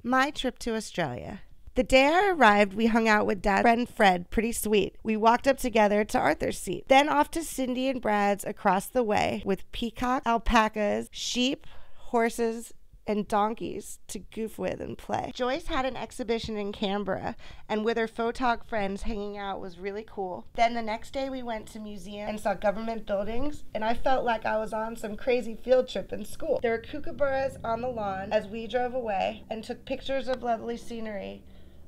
My trip to Australia. The day I arrived, we hung out with Dad's friend Fred, pretty sweet. We walked up together to Arthur's Seat. Then off to Cindy and Brad's across the way with peacocks, alpacas, sheep, horses, and donkeys to goof with and play. Joyce had an exhibition in Canberra, and with her photog friends hanging out was really cool. Then the next day we went to museum and saw government buildings, and I felt like I was on some crazy field trip in school. There were kookaburras on the lawn as we drove away and took pictures of lovely scenery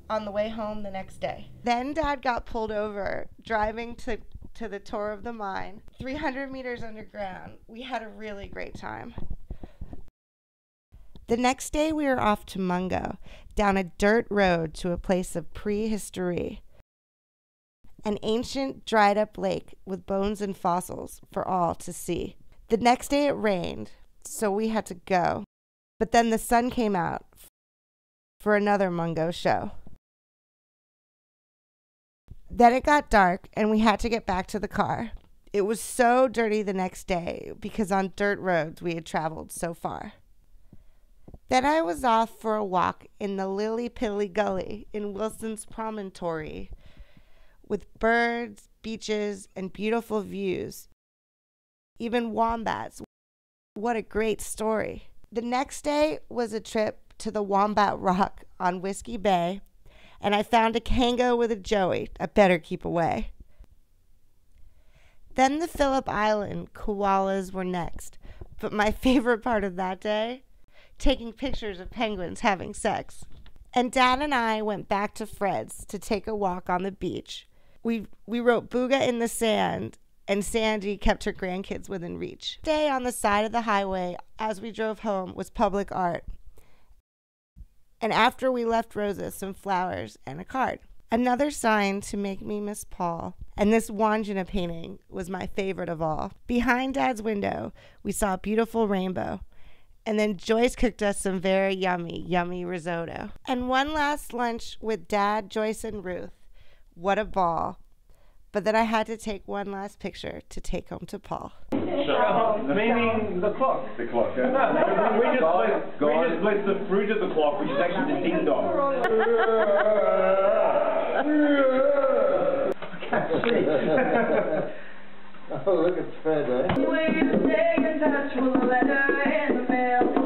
on the way home the next day. Then Dad got pulled over driving to the tour of the mine, 300 meters underground. We had a really great time. The next day we were off to Mungo, down a dirt road to a place of prehistory, an ancient dried up lake with bones and fossils for all to see. The next day it rained, so we had to go, but then the sun came out for another Mungo show. Then it got dark and we had to get back to the car. It was so dirty the next day because on dirt roads we had traveled so far. Then I was off for a walk in the Lily-Pilly Gully in Wilson's Promontory with birds, beaches, and beautiful views. Even wombats. What a great story. The next day was a trip to the Wombat Rock on Whiskey Bay, and I found a kango with a joey. I better keep away. Then the Phillip Island koalas were next, but my favorite part of that day, taking pictures of penguins having sex. And Dad and I went back to Fred's to take a walk on the beach. We wrote Booga in the sand, and Sandy kept her grandkids within reach. Day on the side of the highway as we drove home was public art. And after we left Rosa some flowers and a card. Another sign to make me miss Paul. And this Wandjina painting was my favorite of all. Behind Dad's window, we saw a beautiful rainbow. And then Joyce cooked us some very yummy, yummy risotto. And one last lunch with Dad, Joyce, and Ruth. What a ball. But then I had to take one last picture to take home to Paul. Meaning the clock. The clock, yeah. No, we just blessed the fruit of the clock, which is actually the ding dong. I can't see. Oh, look at Fred, eh? We've taken touch with a letter in the mail.